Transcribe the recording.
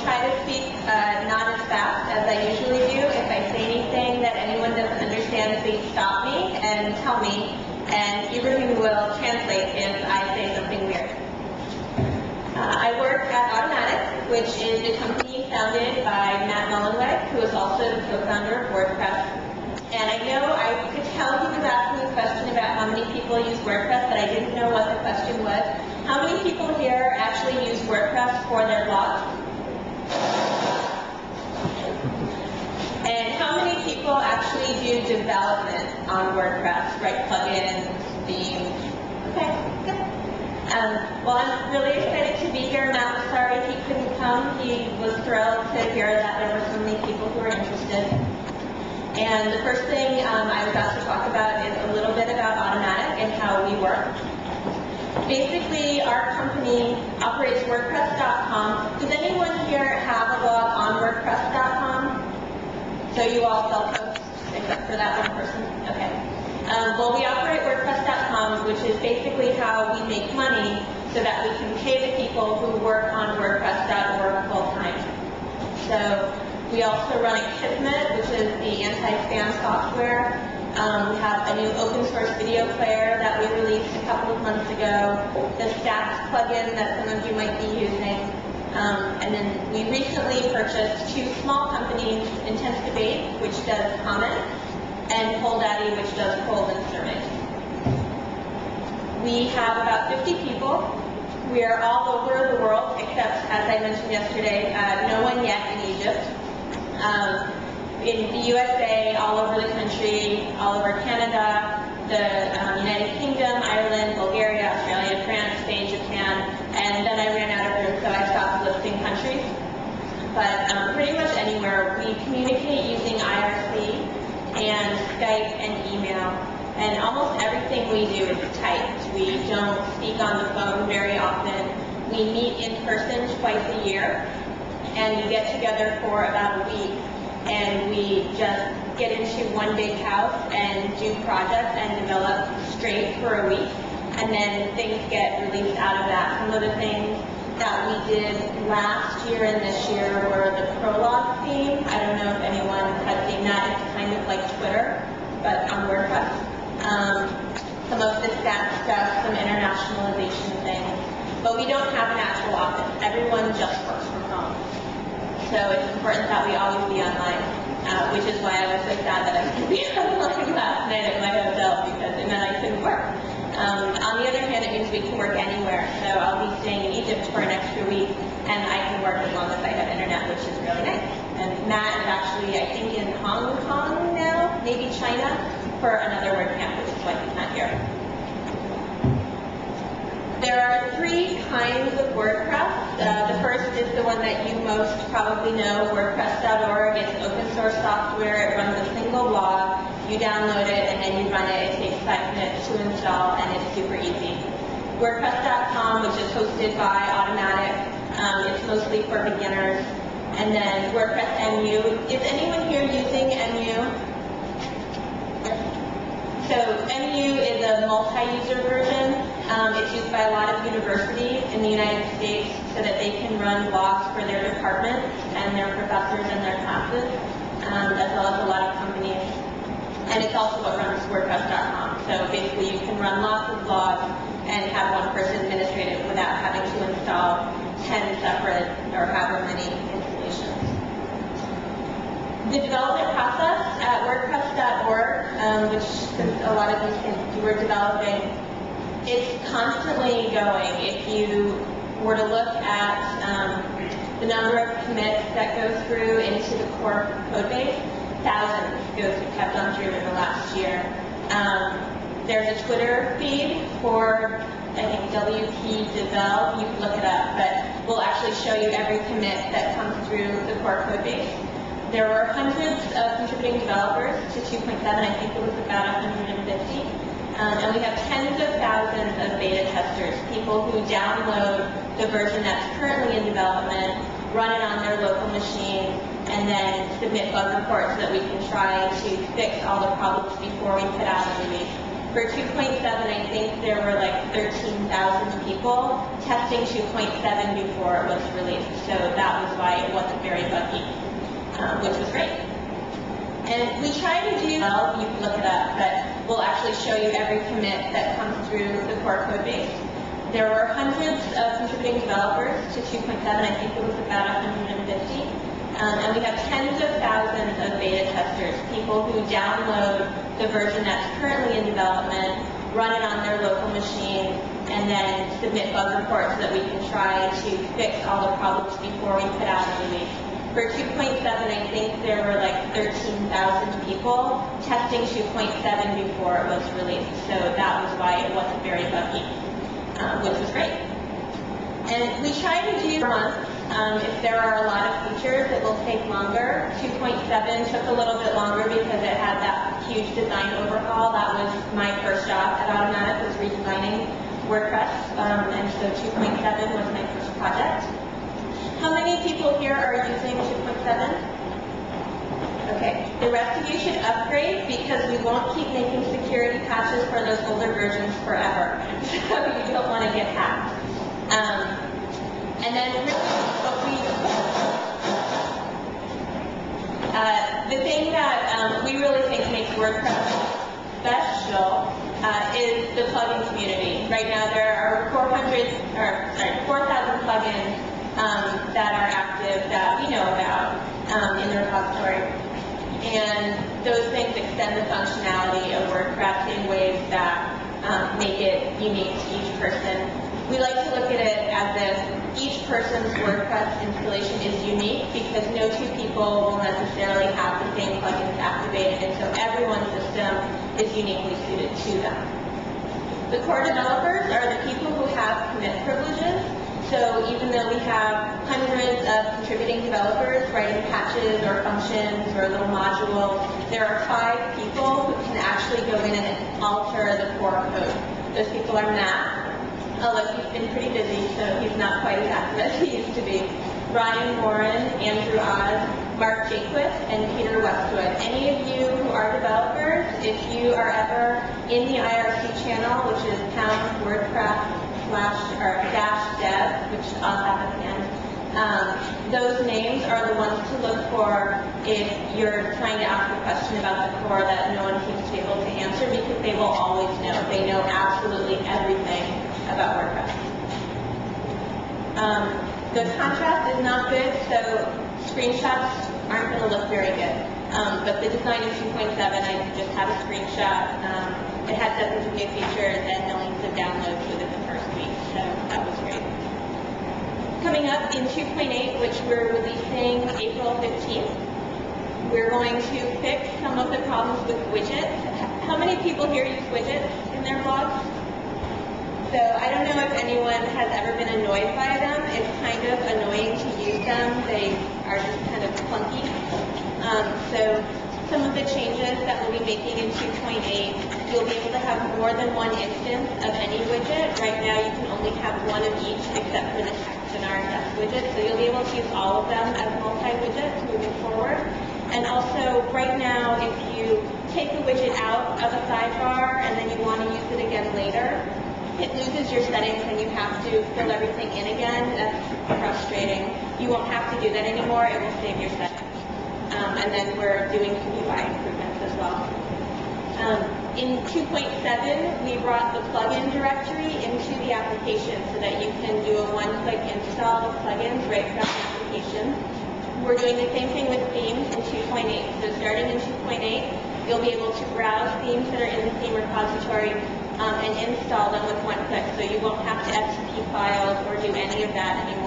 try to speak not as fast as I usually do. If I say anything that anyone doesn't understand, please stop me and tell me, and Ibrahim will translate if I say something weird. I work at Automatic, which is a company founded by Matt Mullenweg, who is also the co-founder of WordPress. And I know I could tell he was asking a question about how many people use WordPress, but I didn't know what the question was. How many people here actually use WordPress for their blog? And how many people actually do development on WordPress, write plugins, themes? Okay, good. Well, I'm really excited to be here. Matt was sorry he couldn't come. He was thrilled to hear that there were so many people who were interested. And the first thing I was asked to talk about is a little bit about Automatic and how we work. Basically, our company operates WordPress.com. Does anyone here have a blog on WordPress.com? So you all self-host, except for that one person? Okay. Well, we operate WordPress.com, which is basically how we make money so that we can pay the people who work on WordPress.org full-time. So we also run a Kismet, which is the anti-spam software. We have a new open source video player that we released a couple of months ago, the Stats plugin that some of you might be using. And then we recently purchased two small companies, Intense Debate, which does comments, and PollDaddy, which does polls and surveys. We have about 50 people. We are all over the world, except, as I mentioned yesterday, no one yet in Egypt. In the USA, all over the country, all over Canada, the United Kingdom, Ireland, Bulgaria, Australia, France, Spain, Japan, and then I ran out of room, so I stopped listing countries. But pretty much anywhere, we communicate using IRC and Skype and email, and almost everything we do is typed. We don't speak on the phone very often. We meet in person twice a year, and we get together for about a week. And we just get into one big house and do projects and develop straight for a week. And then things get released out of that. Some of the things that we did last year and this year were the prologue theme. I don't know if anyone has seen that. It's kind of like Twitter, but on WordPress. Some of the stats stuff, some internationalization things. But we don't have an actual office. Everyone just works from home. So it's important that we always be online, which is why I was so sad that I couldn't be online last night at my hotel, because it meant I couldn't work. On the other hand, it means we can work anywhere. So I'll be staying in Egypt for an extra week, and I can work as long as I have internet, which is really nice. And Matt is actually, I think, in Hong Kong now, maybe China, for another WordCamp, which is why he's not here. There are three kinds of WordPress. The first is the one that you most probably know, WordPress.org. It's open source software. It runs a single blog. You download it, and then you run it. It takes 5 minutes to install, and it's super easy. WordPress.com, which is hosted by Automatic. It's mostly for beginners. And then WordPress MU. Is anyone here using MU? So MU is a multi-user version. It's used by a lot of universities in the United States so that they can run blogs for their departments and their professors and their classes, as well as a lot of companies. And it's also what runs WordPress.com. So basically you can run lots of blogs and have one person administrate it without having to install 10 separate or however many installations. The development process at WordPress.org, which since a lot of you were developing, it's constantly going. If you were to look at the number of commits that go through into the core code base, thousands have gone through in the last year. There's a Twitter feed for, I think, WP Devel. You can look it up, but we'll actually show you every commit that comes through the core code base. There were hundreds of contributing developers to 2.7. I think it was about 150. And we have tens of thousands of beta testers, people who download the version that's currently in development, run it on their local machine, and then submit bug reports so that we can try to fix all the problems before we put out a release. For 2.7, I think there were like 13,000 people testing 2.7 before it was released. So that was why it wasn't very buggy, which was great. And we try to do, well, you can look it up, but we'll actually show you every commit that comes through the core code base. There were hundreds of contributing developers to 2.7. I think it was about 150. And we have tens of thousands of beta testers, people who download the version that's currently in development, run it on their local machine, and then submit bug reports so that we can try to fix all the problems before we put out a release. For 2.7, I think there were like 13,000 people testing 2.7 before it was released. So that was why it wasn't very buggy, which was great. And we try to do per month. If there are a lot of features, it will take longer. 2.7 took a little bit longer because it had that huge design overhaul. That was my first job at Automatic, was redesigning WordPress. And so 2.7 was my first project. How many people here are using 2.7? Okay, the rest of you should upgrade because we won't keep making security patches for those older versions forever. So you don't want to get hacked. And then really what the thing that we really think makes WordPress special is the plugin community. Right now there are 4,000 plugins that are active that we know about in the repository. And those things extend the functionality of WordPress in ways that make it unique to each person. We like to look at it as if each person's WordPress installation is unique because no two people will necessarily have the same plugins activated, and so everyone's system is uniquely suited to them. The core developers are the people who have commit privileges. So even though we have hundreds of contributing developers writing patches or functions or little modules, there are 5 people who can actually go in and alter the core code. Those people are Matt, although he's been pretty busy, so he's not quite as active as he used to be. Brian Warren, Andrew Oz, Mark Jaquith, and Peter Westwood. Any of you who are developers, if you are ever in the IRC channel, which is /dev, which I'll have at the end, those names are the ones to look for if you're trying to ask a question about the core that no one seems to be able to answer, because they will always know. They know absolutely everything about WordPress. The contrast is not good, so screenshots aren't going to look very good. But the design of 2.7, I just had a screenshot. It had dozens of new features and millions of downloads within the first week, so that was great. Coming up in 2.8, which we're releasing April 15th, we're going to fix some of the problems with widgets. How many people here use widgets in their blogs? So I don't know if anyone has ever been annoyed by them. It's kind of annoying to use them. They are just kind of clunky. So some of the changes that we'll be making in 2.8, you'll be able to have more than one instance of any widget. Right now you can only have one of each except for the text and RSS widget. So you'll be able to use all of them as multi-widgets moving forward. And also right now if you take a widget out of a sidebar and then you want to use it again later, it loses your settings and you have to fill everything in again. That's frustrating. You won't have to do that anymore. It will save your settings. And then we're doing some UI improvements as well. In 2.7, we brought the plugin directory into the application so that you can do a one-click install of plugins right from the application. We're doing the same thing with themes in 2.8. So starting in 2.8, you'll be able to browse themes that are in the theme repository and install them with one click, so you won't have to FTP files or do any of that anymore.